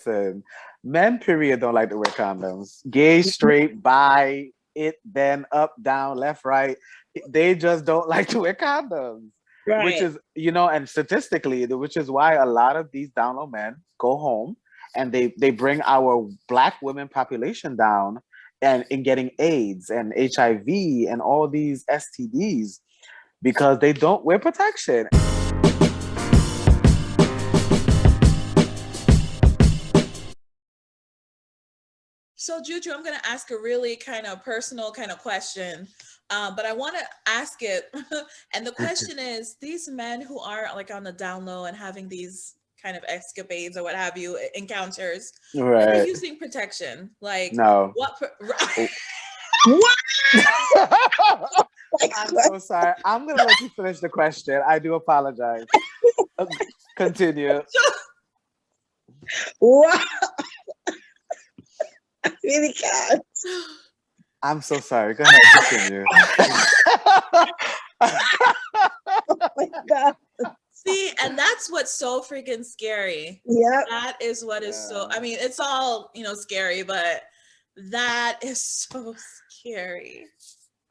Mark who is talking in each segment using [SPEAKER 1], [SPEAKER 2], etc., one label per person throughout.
[SPEAKER 1] Listen, men, period, don't like to wear condoms. Gay, straight, bi, it, then, up, down, left, right. They just don't like to wear condoms. Which
[SPEAKER 2] Right.
[SPEAKER 1] is, and statistically, which is why a lot of these down low men go home and they bring our Black women population down and in getting AIDS and HIV and all these STDs because they don't wear protection.
[SPEAKER 3] So Juju, I'm going to ask a really kind of personal kind of question, but I want to ask it. And the question is, these men who are like on the down low and having these kind of escapades or what have you, encounters, are they
[SPEAKER 1] Right.
[SPEAKER 3] using protection? Like
[SPEAKER 1] No.
[SPEAKER 3] what?
[SPEAKER 2] What?
[SPEAKER 1] I'm so sorry. I'm going to let you finish the question. I do apologize. Continue.
[SPEAKER 2] What? I really can't.
[SPEAKER 1] I'm so sorry. Go ahead. Continue.
[SPEAKER 2] Oh my God.
[SPEAKER 3] See, and that's what's so freaking scary.
[SPEAKER 2] Yeah.
[SPEAKER 3] That is what is so, I mean, it's all, scary, but that is so scary.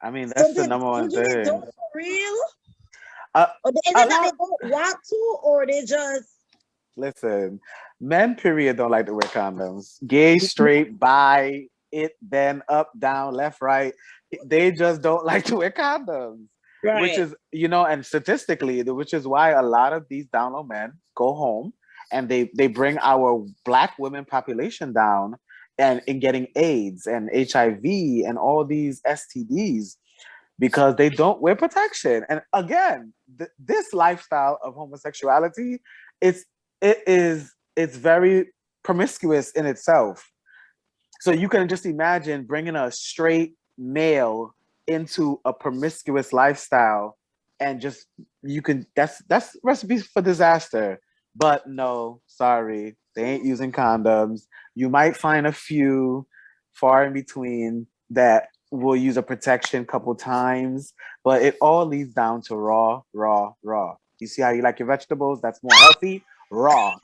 [SPEAKER 1] I mean, that's the number one
[SPEAKER 2] Do they do
[SPEAKER 1] thing.
[SPEAKER 2] it for real?
[SPEAKER 1] Or
[SPEAKER 2] Or is it that they don't want to, or they just...
[SPEAKER 1] Listen, men, period, don't like to wear condoms. Gay, straight, bi, it, then, up, down, left, right. They just don't like to wear condoms.
[SPEAKER 2] Right.
[SPEAKER 1] Which is, and statistically, which is why a lot of these down low men go home and they bring our Black women population down and in getting AIDS and HIV and all these STDs because they don't wear protection. And again, this lifestyle of homosexuality, it's very promiscuous in itself. So you can just imagine bringing a straight male into a promiscuous lifestyle and just that's recipe for disaster. But no, sorry, they ain't using condoms. You might find a few far in between that will use a protection couple times, but it all leads down to raw. You see how you like your vegetables? That's more healthy. Raw.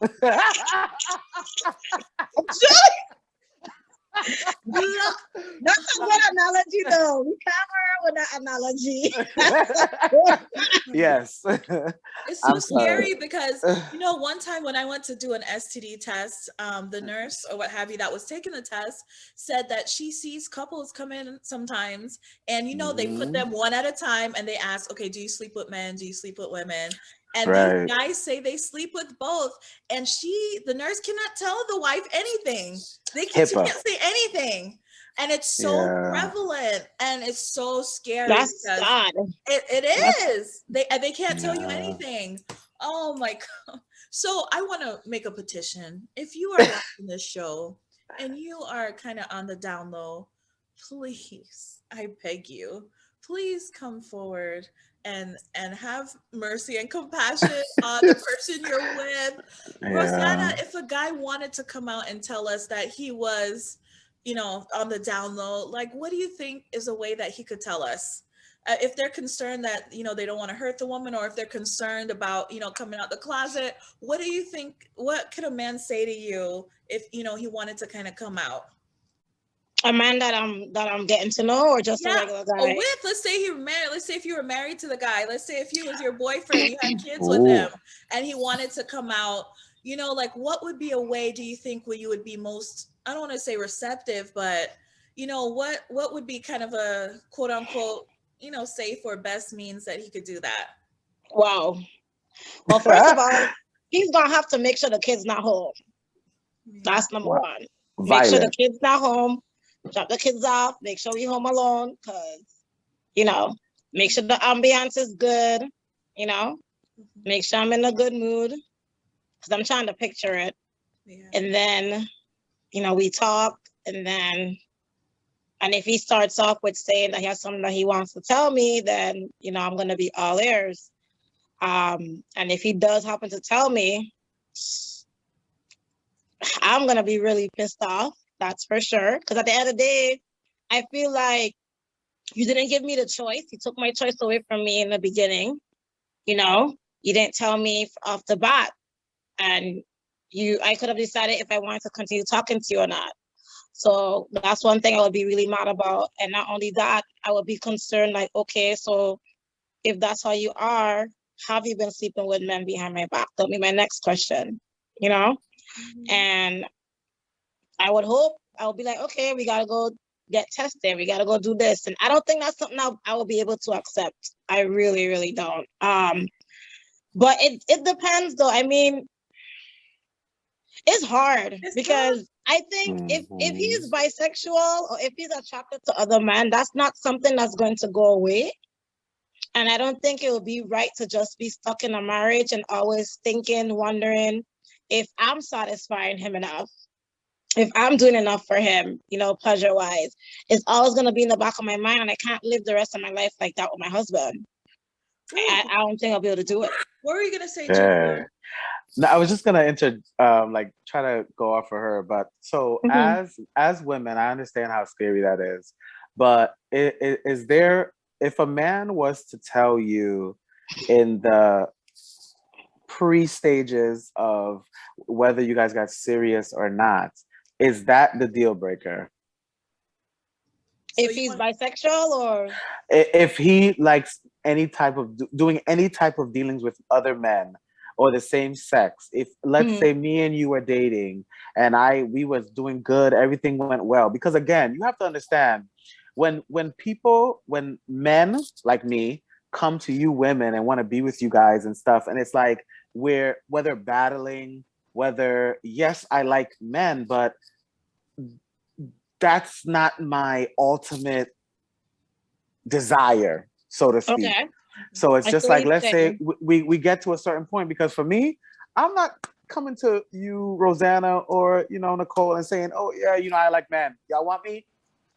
[SPEAKER 2] That's a good analogy, though. We cover with that analogy.
[SPEAKER 1] Yes.
[SPEAKER 3] It's so scary because, one time when I went to do an STD test, the nurse or what have you that was taking the test said that she sees couples come in sometimes and, they put them one at a time and they ask, okay, do you sleep with men? Do you sleep with women? And these guys say they sleep with both. And the nurse cannot tell the wife anything. She can't say anything. And it's so prevalent and it's so scary.
[SPEAKER 2] That's sad.
[SPEAKER 3] It is. They can't tell you anything. Oh my God. So I want to make a petition. If you are watching this show and you are kind of on the down low, please, I beg you, please come forward and have mercy and compassion on the person you're with. Rosanna, if a guy wanted to come out and tell us that he was, on the down low, like, what do you think is a way that he could tell us? If they're concerned that, they don't want to hurt the woman, or if they're concerned about, coming out the closet, what do you think, what could a man say to you if, he wanted to kind of come out?
[SPEAKER 2] A man that I'm getting to know, or just a regular guy?
[SPEAKER 3] Let's say he was married. Let's say if you were married to the guy. Let's say if he was your boyfriend, you had kids with him, and he wanted to come out. Like, what would be a way, do you think, where you would be most, I don't want to say receptive, but what would be kind of a quote unquote, safe or best means that he could do that?
[SPEAKER 2] Wow. Well, first of all, he's gonna have to make sure the kid's not home. That's number one. Make sure the kid's not home. Drop the kids off, make sure we're home alone, because, make sure the ambiance is good, make sure I'm in a good mood, because I'm trying to picture it. Yeah. And then, we talk, and if he starts off with saying that he has something that he wants to tell me, then, I'm going to be all ears. And if he does happen to tell me, I'm going to be really pissed off. That's for sure. Because at the end of the day, I feel like you didn't give me the choice. You took my choice away from me in the beginning. You didn't tell me off the bat. And I could have decided if I wanted to continue talking to you or not. So that's one thing I would be really mad about. And not only that, I would be concerned, like, okay, so if that's how you are, have you been sleeping with men behind my back? That'll be my next question, you know? And I would hope, I would be like, okay, we gotta go get tested. We gotta go do this. And I don't think that's something I will be able to accept. I really, really don't. But it depends though. I mean, it's hard because I think if he's bisexual or if he's attracted to other men, that's not something that's going to go away. And I don't think it would be right to just be stuck in a marriage and always thinking, wondering if I'm satisfying him enough, if I'm doing enough for him, you know, pleasure-wise. It's always going to be in the back of my mind, and I can't live the rest of my life like that with my husband. I don't think I'll be able to do it.
[SPEAKER 3] What were you going to say, Julia?
[SPEAKER 1] No, I was just gonna try to go off for her, but so as women, I understand how scary that is. But is there, if a man was to tell you in the pre-stages of whether you guys got serious or not, is that the deal breaker?
[SPEAKER 2] If he's bisexual, or
[SPEAKER 1] if he likes any type of doing any type of dealings with other men or the same sex. If let's say me and you were dating and we was doing good, everything went well. Because again, you have to understand when men like me come to you women and want to be with you guys and stuff, and it's like whether battling, yes, I like men, but that's not my ultimate desire, so to speak. Okay. So it's just like, let's say we get to a certain point, because for me, I'm not coming to you, Rosanna, or, you know, Nicole, and saying, oh yeah, you know, I like men. Y'all want me?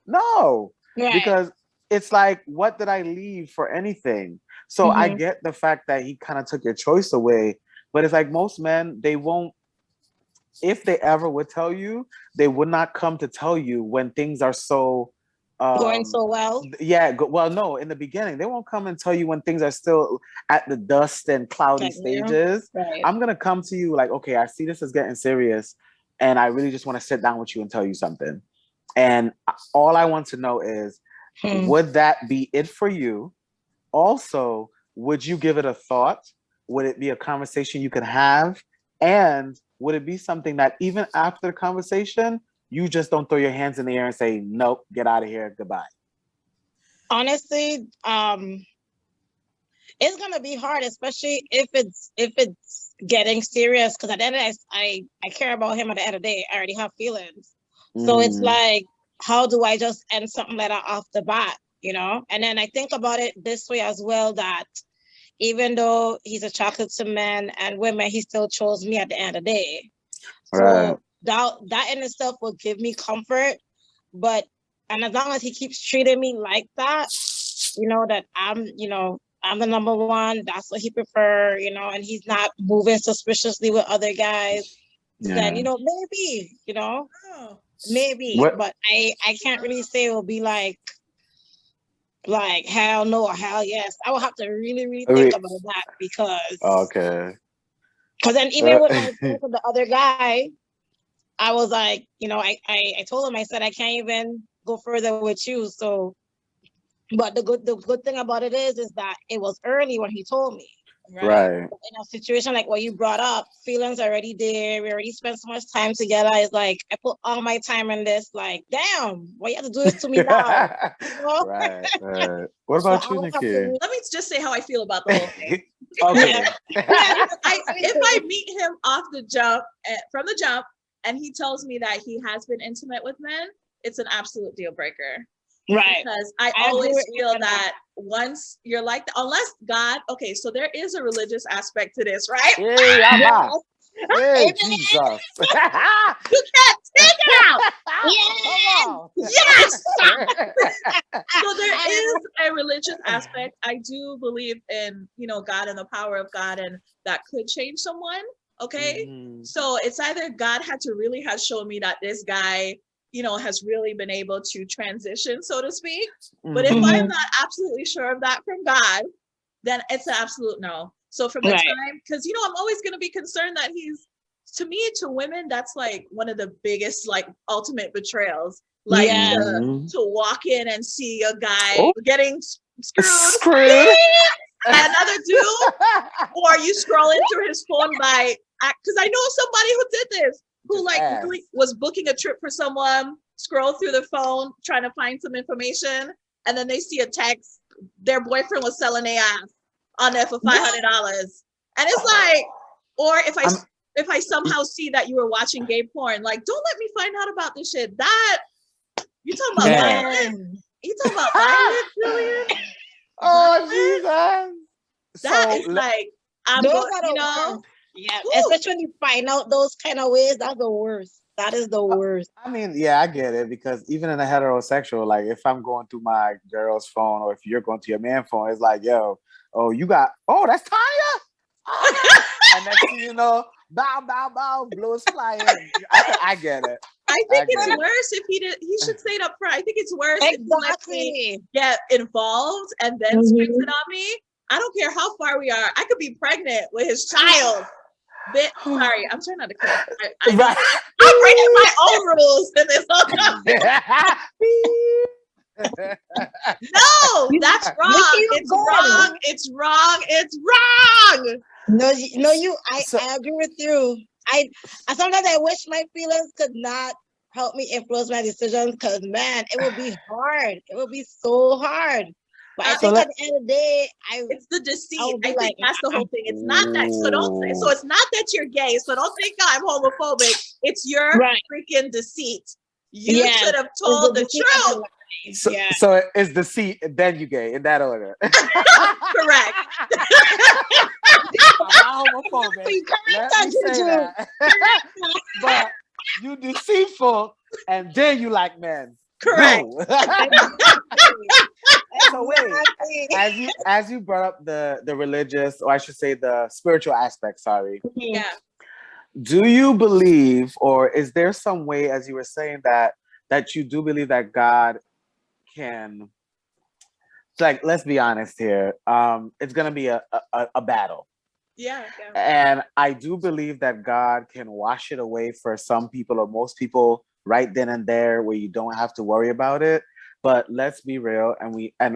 [SPEAKER 1] No, because it's like, what did I leave for anything? So I get the fact that he kind of took your choice away, but it's like most men, they won't, if they ever would tell you, they would not come to tell you when things are so
[SPEAKER 2] going so well.
[SPEAKER 1] Yeah, well, no, in the beginning, they won't come and tell you when things are still at the dust and cloudy stages. I'm gonna come to you like, okay, I see this is getting serious, and I really just want to sit down with you and tell you something. And all I want to know is, would that be it for you? Also, would you give it a thought? Would it be a conversation you could have? And would it be something that even after the conversation, you just don't throw your hands in the air and say, nope, get out of here, goodbye?
[SPEAKER 2] Honestly, it's gonna be hard, especially if it's getting serious. Because at the end of the day, I care about him. At the end of the day, I already have feelings. So it's like, how do I just end something like that off the bat, you know? And then I think about it this way as well, that even though he's attracted to men and women, he still chose me at the end of the day. So that in itself will give me comfort. And as long as he keeps treating me like that, you know, that I'm the number one, that's what he prefer, you know, and he's not moving suspiciously with other guys, then, you know, maybe, you know, maybe. But I can't really say it will be like hell no or hell yes. I will have to really, really think about that, because because then even with my friend with the other guy, I was like, you know, I told him, I said, I can't even go further with you. So, but the good thing about it is that it was early when he told me. Right. In a situation like what you brought up, feelings already there. We already spent so much time together. It's like, I put all my time in this. Like, damn, why you have to do this to me now? You know? Right.
[SPEAKER 1] What about you, Nikki?
[SPEAKER 3] Let me just say how I feel about the whole thing.
[SPEAKER 1] Okay.
[SPEAKER 3] If I meet him off the jump, from the jump, and he tells me that he has been intimate with men, it's an absolute deal breaker.
[SPEAKER 2] Right.
[SPEAKER 3] Because I always feel that once you're like, unless God, okay, so there is a religious aspect to this, right?
[SPEAKER 1] Yeah. Hey, Jesus.
[SPEAKER 3] You can't take it out. Yes. So there is a religious aspect. I do believe in, you know, God and the power of God, and that could change someone. Okay. So it's either God had to really have shown me that this guy, you know, has really been able to transition, so to speak. But if I'm not absolutely sure of that from God, then it's an absolute no. So from the time, because, you know, I'm always going to be concerned that he's to me, to women, that's like one of the biggest, like ultimate betrayals. Like to walk in and see a guy getting screwed. Another dude, or you scrolling through his phone because I know somebody who did this, who like really was booking a trip for someone, scroll through the phone trying to find some information, and then they see a text, their boyfriend was selling their ass on there for $500, and it's like, or if I somehow see that you were watching gay porn, like, don't let me find out about this shit. That you talking about violence? You talking about violence, Julian?
[SPEAKER 1] Oh Jesus!
[SPEAKER 3] That is like,
[SPEAKER 2] yeah, especially when you find out those kind of ways, that's the worst. That is the worst.
[SPEAKER 1] I mean, yeah, I get it, because even in a heterosexual, like if I'm going through my girl's phone, or if you're going to your man's phone, it's like, yo, that's Tanya. And next thing you know, bow, blows flying. I get it.
[SPEAKER 3] I think it's worse if he should say it up front. I think it's worse if he lets me get involved and then springs it on me. I don't care how far we are. I could be pregnant with his child. Sorry, I'm trying not to curse. I'm breaking my own rules in this whole No, that's wrong. It's wrong.
[SPEAKER 2] No, I agree with you. I sometimes I wish my feelings could not help me influence my decisions, because man, it would be hard. It would be so hard. But I think at the end of the day,
[SPEAKER 3] it's the deceit. I think that's the whole thing. It's not that. So it's not that you're gay. So don't think I'm homophobic. It's your freaking deceit. You should have told the truth.
[SPEAKER 1] So it's deceit, then you gay, in that order.
[SPEAKER 3] Correct.
[SPEAKER 1] I'm homophobic. Let me say that. But you deceitful, and then you like men.
[SPEAKER 3] Correct.
[SPEAKER 1] So wait, as you brought up the religious, or I should say the spiritual aspect, sorry.
[SPEAKER 3] Yeah.
[SPEAKER 1] Do you believe, or is there some way, as you were saying, that you do believe that God can, like, let's be honest here, it's gonna be a battle.
[SPEAKER 3] Yeah.
[SPEAKER 1] And I do believe that God can wash it away for some people, or most people, right then and there, where you don't have to worry about it. But let's be real, and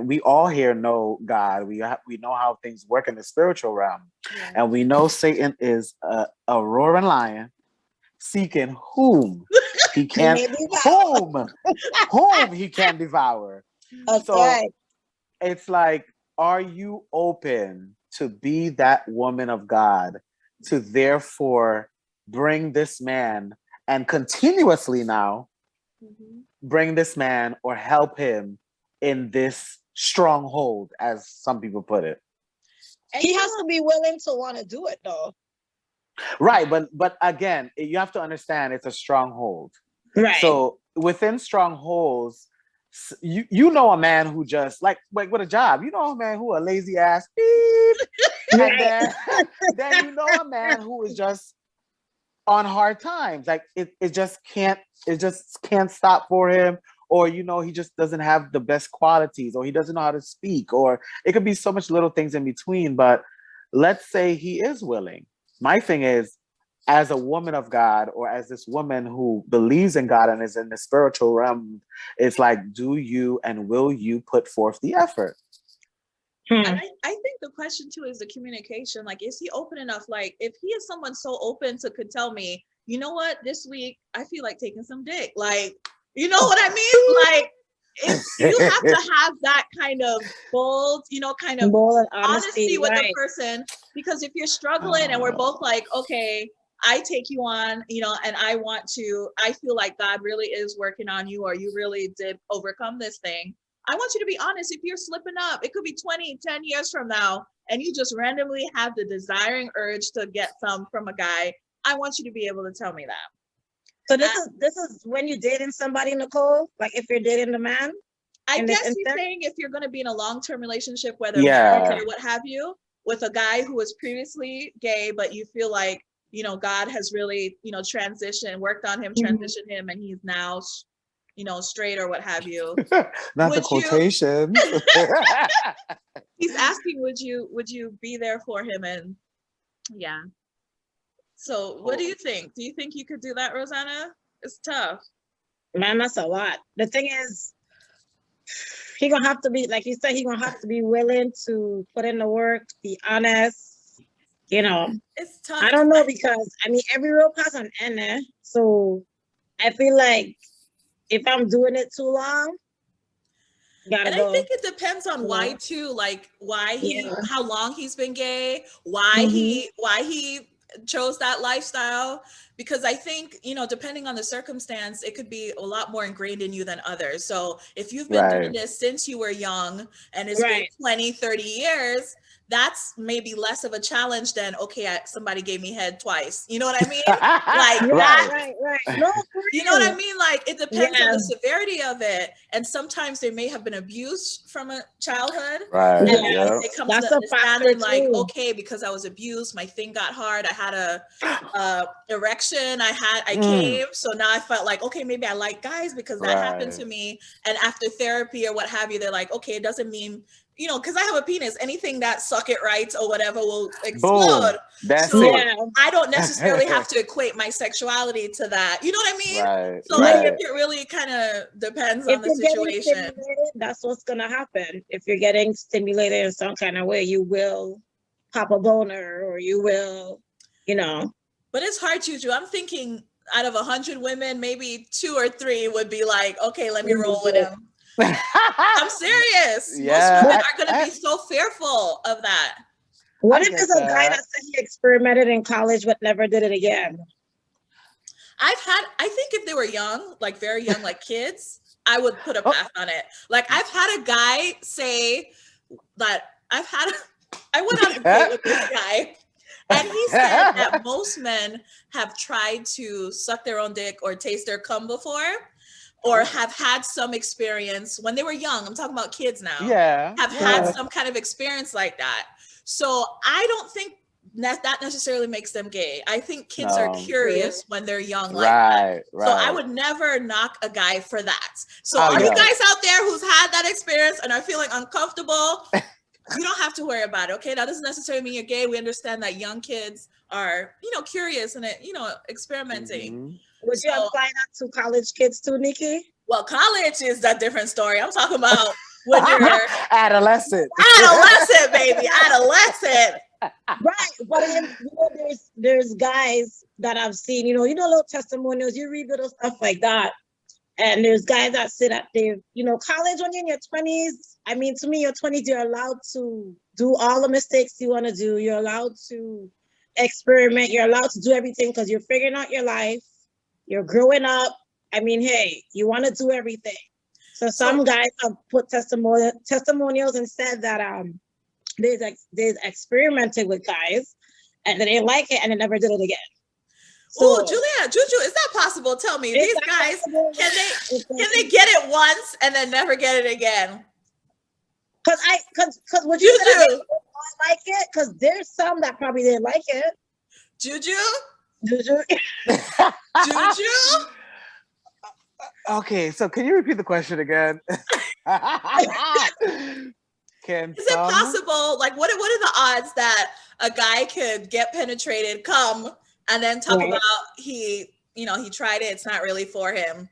[SPEAKER 1] we all here know God. We know how things work in the spiritual realm, and we know Satan is a roaring lion, seeking whom he can whom he can devour.
[SPEAKER 2] Okay.
[SPEAKER 1] So it's like, are you open to be that woman of God, to therefore bring this man, and continuously now bring this man, or help him in this stronghold, as some people put it?
[SPEAKER 2] He has to be willing to want to do it, though.
[SPEAKER 1] Right, but again, you have to understand, it's a stronghold.
[SPEAKER 2] Right.
[SPEAKER 1] So within strongholds, you know a man who just like with a job, you know a man who a lazy ass and then you know a man who is just on hard times, like it just can't stop for him, or he just doesn't have the best qualities, or he doesn't know how to speak, or it could be so much little things in between. But let's say he is willing. My thing is, as a woman of God, or as this woman who believes in God and is in the spiritual realm, it's like, do you and will you put forth the effort?
[SPEAKER 3] And I think the question too is the communication. Like, is he open enough? Like, if he is someone so open to could tell me, you know what, this week I feel like taking some dick. Like, you know what I mean? Like, you have to have that kind of bold, kind of bold honesty with the person. Because if you're struggling and we're both like, okay, I take you on, and I feel like God really is working on you, or you really did overcome this thing. I want you to be honest. If you're slipping up, it could be 10 years from now, and you just randomly have the desiring urge to get some from a guy. I want you to be able to tell me that.
[SPEAKER 2] So this is when you're dating somebody, Nicole? Like if you're dating a man?
[SPEAKER 3] I guess he's saying if you're going to be in a long-term relationship, whether marriage or what have you, with a guy who was previously gay, but you feel like, God has really, worked on him, transitioned him, and he's now straight or what have you.
[SPEAKER 1] Not the quotation.
[SPEAKER 3] He's asking, would you be there for him? And yeah. So what do you think? Do you think you could do that, Rosanna? It's tough.
[SPEAKER 2] Man, that's a lot. The thing is, he gonna have to be, like you said, he gonna have to be willing to put in the work, be honest. You know,
[SPEAKER 3] It's tough.
[SPEAKER 2] I don't know, because I mean, every road has an end there. So I feel like if I'm doing it too long, gotta go.
[SPEAKER 3] I think it depends on why too, like how long he's been gay, why he chose that lifestyle. Because I think, depending on the circumstance, it could be a lot more ingrained in you than others. So if you've been doing this since you were young and it's been 20, 30 years, that's maybe less of a challenge than, okay, somebody gave me head twice. You know what I mean? Like
[SPEAKER 2] right. No,
[SPEAKER 3] you know what I mean? Like, it depends on the severity of it. And sometimes there may have been abuse from a childhood.
[SPEAKER 1] Right.
[SPEAKER 3] And it comes to understanding, like, okay, because I was abused, my thing got hard. I had a erection. I came. So now I felt like, okay, maybe I like guys because that happened to me. And after therapy or what have you, they're like, okay, it doesn't mean, because I have a penis, anything that suck it right or whatever will explode.
[SPEAKER 1] Boom. That's
[SPEAKER 3] so
[SPEAKER 1] it.
[SPEAKER 3] I don't necessarily have to equate my sexuality to that. You know what I mean?
[SPEAKER 1] Right.
[SPEAKER 3] So I think it really kind of depends on the situation.
[SPEAKER 2] That's what's gonna happen. If you're getting stimulated in some kind of way, you will pop a boner, or you will,
[SPEAKER 3] But it's hard, Juju. I'm thinking out of 100 women, maybe 2 or 3 would be like, okay, let me roll with him. I'm serious.
[SPEAKER 1] Yeah,
[SPEAKER 3] most women are going to be so fearful of that.
[SPEAKER 2] What if it's a guy that said he experimented in college but never did it again?
[SPEAKER 3] I think if they were young, like very young, like kids, I would put a pass on it. Like, I've had a guy say that I went on a date with this guy, and he said that most men have tried to suck their own dick or taste their cum before, or have had some experience when they were young. I'm talking about kids now. Have had some kind of experience like that. So I don't think that necessarily makes them gay. I think kids are curious when they're young like that. So I would never knock a guy for that. So all you guys out there who's had that experience and are feeling uncomfortable, you don't have to worry about it, okay? That doesn't necessarily mean you're gay. We understand that young kids are, curious and, experimenting.
[SPEAKER 2] Would you apply that to college kids too, Nikki?
[SPEAKER 3] Well, college is a different story. I'm talking about when you're
[SPEAKER 1] adolescent,
[SPEAKER 3] baby, adolescent.
[SPEAKER 2] Right, but there's guys that I've seen, little testimonials. You read little stuff like that, and there's guys that sit at their, college when you're in your 20s. I mean, to me, your 20s, you're allowed to do all the mistakes you want to do. You're allowed to experiment. You're allowed to do everything because you're figuring out your life. You're growing up. I mean, hey, you want to do everything. So some guys have put testimonials and said that they experimented with guys and they didn't like it and they never did it again.
[SPEAKER 3] So, Juju, is that possible? Tell me, these guys, can they get it once and then never get it again?
[SPEAKER 2] Because what you said, I don't like it, because there's some that probably didn't like it.
[SPEAKER 3] Juju?
[SPEAKER 1] Okay, so can you repeat the question again? Is
[SPEAKER 3] it possible? Like, what are the odds that a guy could get penetrated, come, and then talk about he tried it, it's not really for him?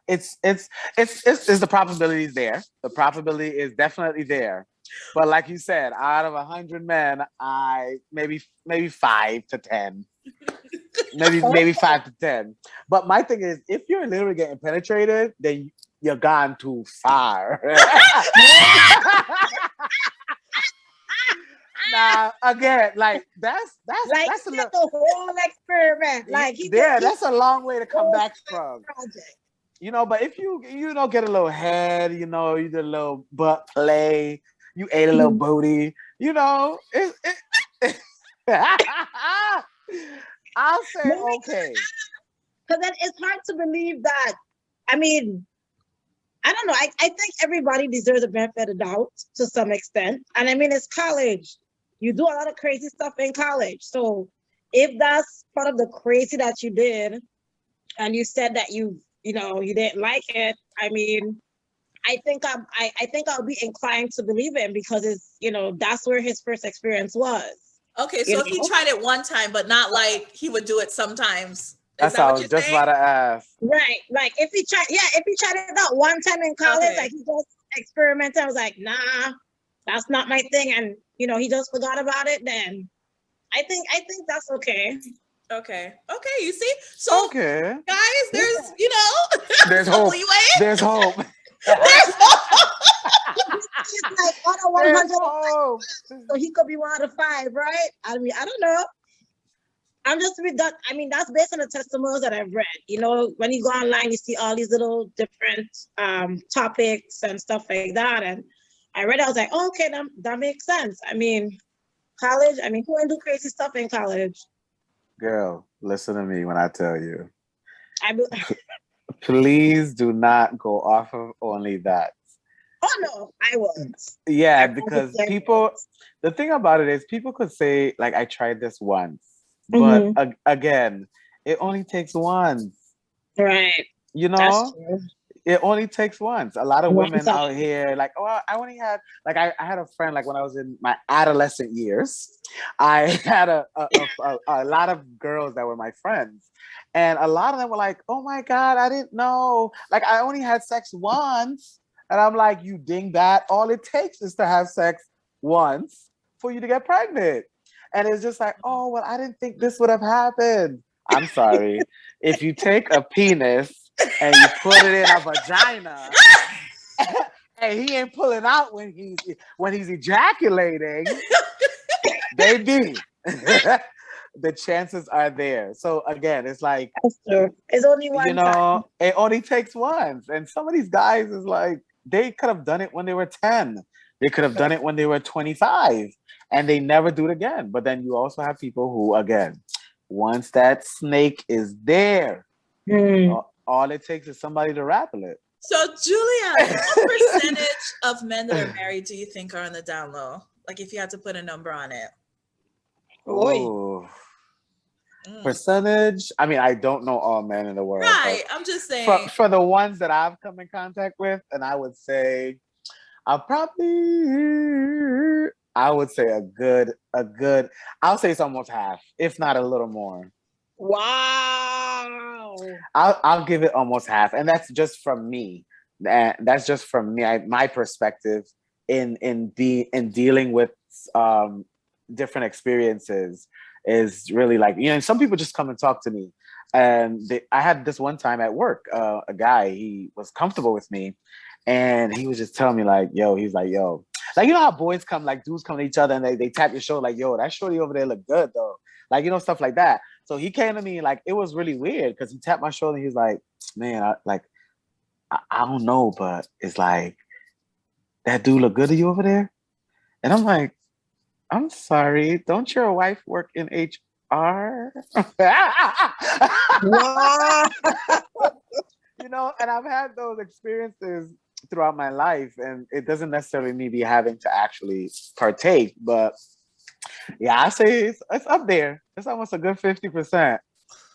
[SPEAKER 1] It's the probability is there. The probability is definitely there. But like you said, out of 100 men, maybe 5 to 10. maybe 5 to 10. But my thing is, if you're literally getting penetrated, then you're gone too far. Now again, like that's a little,
[SPEAKER 2] the whole experiment. Like
[SPEAKER 1] that's a long way to come back from. But if you get a little head, you did a little butt play, you ate a little booty, I'll say okay.
[SPEAKER 2] Because then it's hard to believe that. I mean, I don't know. I think everybody deserves a benefit of doubt to some extent. And I mean, it's college. You do a lot of crazy stuff in college. So if that's part of the crazy that you did, and you said that you didn't like it, I mean, I think I'll be inclined to believe him because it's, that's where his first experience was.
[SPEAKER 3] Okay, so if he tried it one time, but not like he would do it sometimes.
[SPEAKER 1] That's what I was just about to ask.
[SPEAKER 2] Right. Like if he tried it out one time in college, like he just experimented. I was like, nah, that's not my thing. And he just forgot about it. Then I think that's okay.
[SPEAKER 3] Okay. You see? So guys, there's
[SPEAKER 1] there's hope. There's hope.
[SPEAKER 2] There's like out of 100, so he could be 1 out of 5, right? I mean, I don't know. I'm just with that. I mean, that's based on the testimonials that I've read. When you go online, you see all these little different topics and stuff like that. And I read it, I was like, oh, okay, that makes sense. I mean, college, who ain't do crazy stuff in college?
[SPEAKER 1] Girl, listen to me when I tell you. Please do not go off of only that.
[SPEAKER 2] Oh, no, I won't.
[SPEAKER 1] Yeah, because the thing about it is people could say, like, I tried this once. But again, it only takes once.
[SPEAKER 2] Right. That's true.
[SPEAKER 1] It only takes once. A lot of women out here, like, oh, I only had, like, I had a friend, like, when I was in my adolescent years, I had a lot of girls that were my friends. And a lot of them were like, oh my God, I didn't know. Like, I only had sex once. And I'm like, you dingbat. All it takes is to have sex once for you to get pregnant. And it's just like, oh, well, I didn't think this would have happened. I'm sorry. If you take a penis and you put it in a vagina, and he ain't pulling out when he's ejaculating, baby, the chances are there. So again, it's like,
[SPEAKER 2] that's true. It's only one time.
[SPEAKER 1] It only takes once. And some of these guys is like, they could have done it when they were 10. They could have done it when they were 25. And they never do it again. But then you also have people who, again, once that snake is there, all it takes is somebody to rattle it.
[SPEAKER 3] So, Julia, what percentage of men that are married do you think are on the down low? Like, if you had to put a number on it.
[SPEAKER 1] Percentage? I mean, I don't know all men in the world.
[SPEAKER 3] Right. I'm just saying.
[SPEAKER 1] For the ones that I've come in contact with, and I would say I'll say it's almost half, if not a little more.
[SPEAKER 2] Wow.
[SPEAKER 1] I'll give it almost half. And that's just from me. That's just from me. My perspective in dealing with different experiences is really like, some people just come and talk to me. And I had this one time at work, a guy, he was comfortable with me. And he was just telling me like, he's like, like, how boys come, like dudes come to each other and they tap your shoulder like, that shorty over there look good though. Like, stuff like that. So he came to me, like, it was really weird because he tapped my shoulder and he was like, man, I don't know, but it's like, that dude look good to you over there? And I'm like, I'm sorry, don't your wife work in HR? And I've had those experiences throughout my life, and it doesn't necessarily need me having to actually partake, but yeah, I say it's up there. It's almost a good 50%.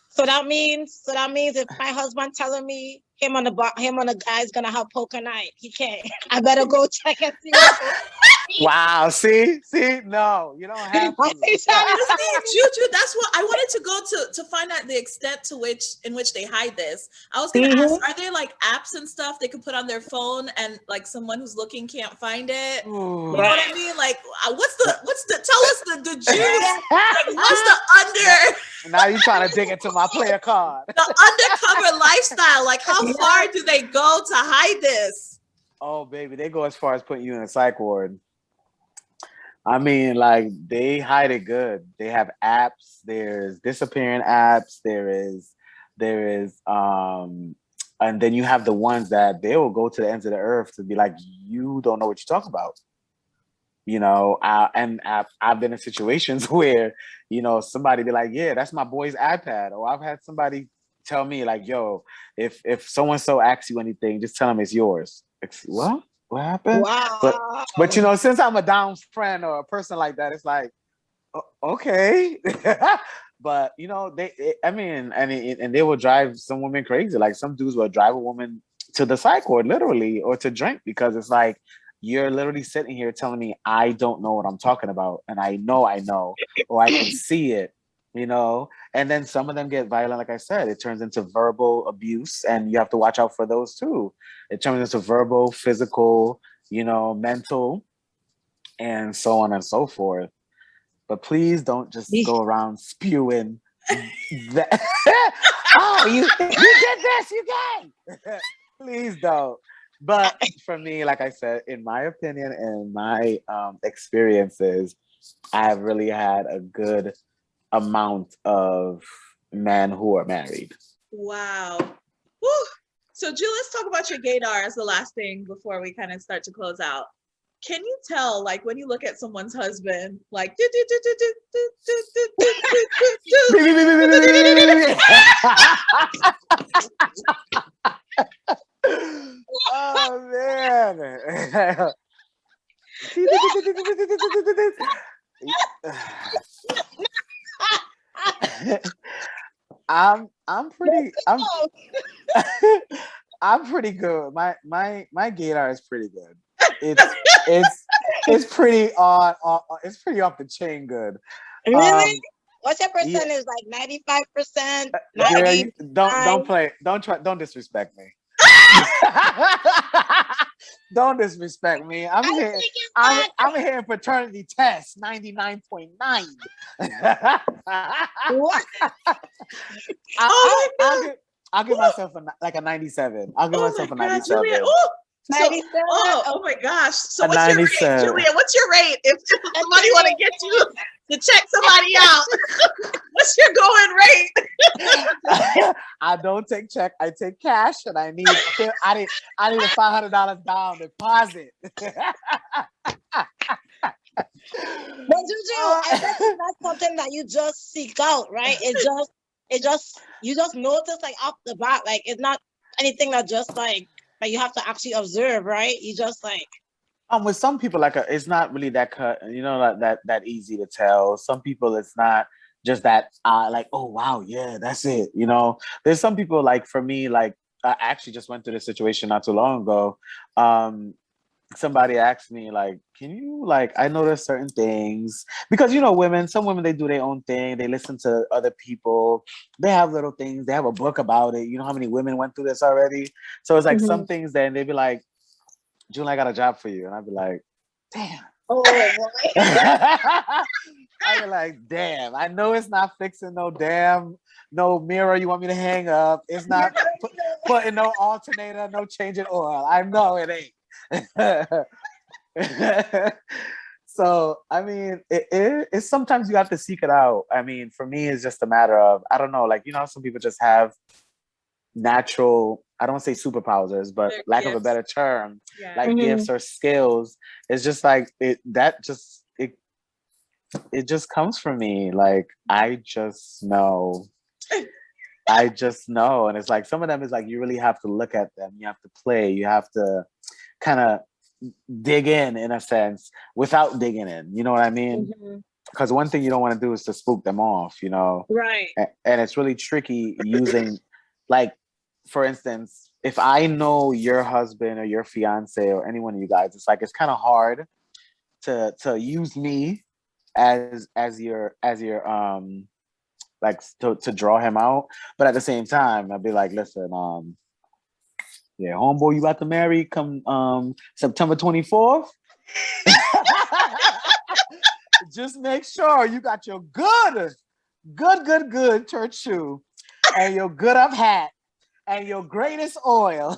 [SPEAKER 2] So that means if my husband telling me him on the guy's gonna have poker night, he can't. I better go check and see.
[SPEAKER 1] Wow, see, no, you don't have to.
[SPEAKER 3] Juju, that's what I wanted to go to find out the extent in which they hide this. I was gonna ask, are there like apps and stuff they can put on their phone and like someone who's looking can't find it? Ooh. You know what I mean? Like, what's the tell us the juice? Like, what's the under?
[SPEAKER 1] Now you're trying to dig into my player card.
[SPEAKER 3] The undercover lifestyle. Like, how far do they go to hide this?
[SPEAKER 1] Oh, baby, they go as far as putting you in a psych ward. I mean, like, they hide it good. They have apps. There's disappearing apps. There is, and then you have the ones that they will go to the ends of the earth to be like, you don't know what you're talking about. And I've been in situations where, somebody be like, yeah, that's my boy's iPad. Or I've had somebody tell me like, yo, if so-and-so asks you anything, just tell them it's yours. What happened?
[SPEAKER 2] Wow.
[SPEAKER 1] But since I'm a down friend or a person like that, it's like, okay. But they will drive some women crazy. Like some dudes will drive a woman to the psych ward literally, or to drink, because it's like, you're literally sitting here telling me I don't know what I'm talking about, and I know, or I can see it, you know. And then some of them get violent, like I said. It turns into verbal abuse, and you have to watch out for those too. It turns into verbal, physical, you know, mental, and so on and so forth. But please don't just go around spewing that. Oh, you did this, you gay. Please don't. But for me, like I said, in my opinion and my experiences, I've really had a good amount of men who are married.
[SPEAKER 3] Wow. Woo. So, Jill, let's talk about your gaydar as the last thing before we kind of start to close out. Can you tell, like, when you look at someone's husband, like,
[SPEAKER 1] oh man. I'm pretty I'm pretty good. My gaydar is pretty good. It's pretty it's pretty off the chain good.
[SPEAKER 2] Really? What's your percentage? Like 95%?
[SPEAKER 1] Don't disrespect me. Don't disrespect me. I'm here in paternity test 99.9.
[SPEAKER 2] What?
[SPEAKER 1] I'll give myself a 97. I'll give myself a 97.
[SPEAKER 3] Julia, oh my gosh. So what's your rate, Julia? What's your rate if somebody want to get you to check somebody out? What's your going rate?
[SPEAKER 1] I don't take check. I take cash, and I need a $500 down deposit.
[SPEAKER 2] But Juju, I bet that's something that you just seek out, right? You just notice like off the bat, like it's not anything that just like you have to actually observe, right? You just like
[SPEAKER 1] with some people, like it's not really that cut, you know, that easy to tell. Some people, it's not just that like, oh wow, yeah, that's it. You know, there's some people, like for me, like I actually just went through this situation not too long ago. Somebody asked me, like, can you, like, I notice certain things, because, you know, some women, they do their own thing. They listen to other people. They have little things. They have a book about it. You know how many women went through this already? So it's like some things, then they'd be like, June, I got a job for you. And I'd be like, damn.
[SPEAKER 2] Oh, boy.
[SPEAKER 1] I'd be like, damn, I know it's not fixing no mirror you want me to hang up. It's not putting no alternator, no changing oil. I know it ain't. So I mean, it's sometimes you have to seek it out. I mean, for me, it's just a matter of, I don't know, like, you know, some people just have natural, I don't say superpowers, but lack of a better term, like gifts or skills. It's just like it just comes from me. Like I just know. And it's like some of them is like you really have to look at them. You have to play. You have to kind of dig in a sense without digging in. You know what I mean? Because one thing you don't want to do is to spook them off, you know?
[SPEAKER 2] Right.
[SPEAKER 1] And it's really tricky using, like, for instance, if I know your husband or your fiance or anyone of you guys, it's like it's kind of hard to use me as your like to draw him out. But at the same time, I'd be like, listen, yeah, homeboy, you about to marry come September 24th. Just make sure you got your good church shoe and your good up hat and your greatest oil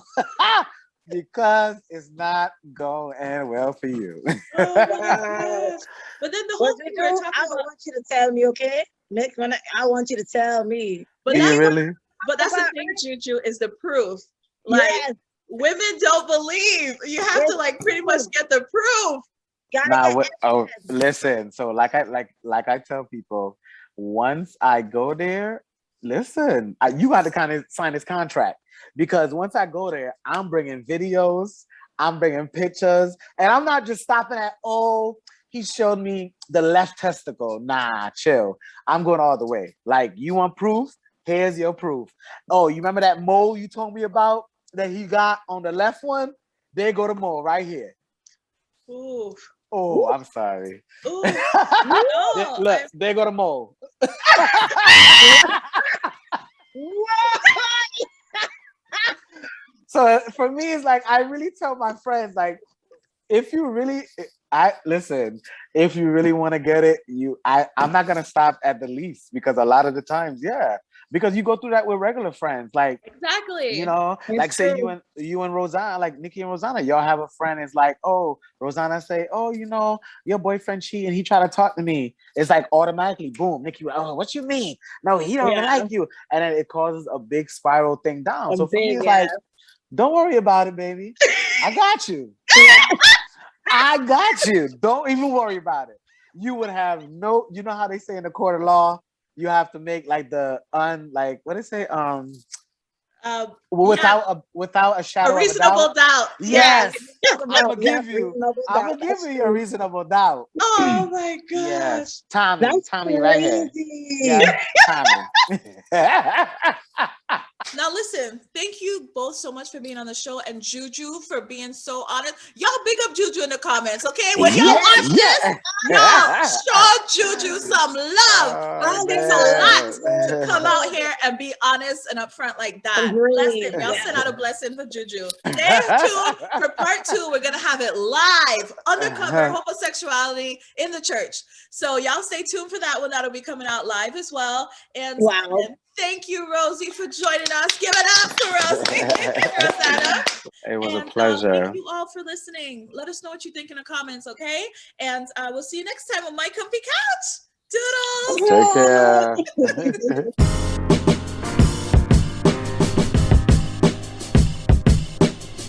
[SPEAKER 1] because it's not going well for you.
[SPEAKER 3] Oh my gosh. But then the whole thing we're talking
[SPEAKER 2] I
[SPEAKER 3] about,
[SPEAKER 2] want you to tell me, okay? I want you to tell me.
[SPEAKER 3] But
[SPEAKER 1] Do you really?
[SPEAKER 3] But that's the thing, Juju, is the proof. Like women don't believe. You have to like pretty much get the proof.
[SPEAKER 1] Listen. So like I tell people, once I go there, listen, you got to kind of sign this contract, because once I go there, I'm bringing videos, I'm bringing pictures, and I'm not just stopping at, oh, he showed me the left testicle. Nah, chill. I'm going all the way. Like, you want proof? Here's your proof. Oh, you remember that mole you told me about that he got on the left one? There go the mole right here.
[SPEAKER 3] Ooh.
[SPEAKER 1] Oh, I'm sorry.
[SPEAKER 3] Ooh. No,
[SPEAKER 1] Look, there go the mole. So for me, it's like I really tell my friends, like, if you really, if you really want to get it, I'm not gonna stop at the least, because a lot of the times, yeah, because you go through that with regular friends, like,
[SPEAKER 3] exactly.
[SPEAKER 1] you know,
[SPEAKER 2] It's
[SPEAKER 1] like say
[SPEAKER 2] true.
[SPEAKER 1] you and Rosanna, like Nikki and Rosanna, y'all have a friend. It's like, oh, Rosanna say, oh, you know, your boyfriend cheating, he tried to talk to me. It's like automatically, boom, Nikki, oh, what you mean? No, he don't even
[SPEAKER 2] Yeah.
[SPEAKER 1] like you, and then it causes a big spiral thing down.
[SPEAKER 2] A
[SPEAKER 1] So for me,
[SPEAKER 2] big
[SPEAKER 1] it's like, don't worry about it, baby. I got you. I got you. Don't even worry about it. You would have no, you know how they say in the court of law, you have to make like what they say,
[SPEAKER 3] Yeah,
[SPEAKER 1] without a
[SPEAKER 3] a
[SPEAKER 1] shadow of a
[SPEAKER 3] reasonable
[SPEAKER 1] doubt.
[SPEAKER 3] doubt.
[SPEAKER 1] Yes, I'm
[SPEAKER 2] doubt.
[SPEAKER 1] gonna give you.
[SPEAKER 2] Reasonable
[SPEAKER 1] I'm
[SPEAKER 2] doubt.
[SPEAKER 1] gonna give
[SPEAKER 2] That's
[SPEAKER 1] you a
[SPEAKER 2] true.
[SPEAKER 1] reasonable doubt.
[SPEAKER 3] Oh my gosh.
[SPEAKER 1] Yes, Tommy,
[SPEAKER 2] That's
[SPEAKER 1] Tommy, right here.
[SPEAKER 2] crazy.
[SPEAKER 1] Yeah, Tommy.
[SPEAKER 3] Now listen, thank you both so much for being on the show, and Juju for being so honest. Y'all big up Juju in the comments, okay? When y'all watch this, y'all show Juju some love.
[SPEAKER 1] Oh,
[SPEAKER 3] It takes a lot to come
[SPEAKER 1] man.
[SPEAKER 3] out here and be honest and upfront like that.
[SPEAKER 2] Agree.
[SPEAKER 3] Blessing. Y'all
[SPEAKER 2] Yeah.
[SPEAKER 3] send out a blessing for Juju. Stay tuned for part 2. We're gonna have it live, undercover homosexuality in the church. So y'all stay tuned for that one. That'll be coming out live as well. And thank you, Rosie, for joining us. Give it up for Rosie and Rosanna.
[SPEAKER 1] It was a
[SPEAKER 3] And
[SPEAKER 1] pleasure.
[SPEAKER 3] thank you all for listening. Let us know what you think in the comments, okay? And we'll see you next time on My Comfy Couch. Doodles!
[SPEAKER 1] Take care.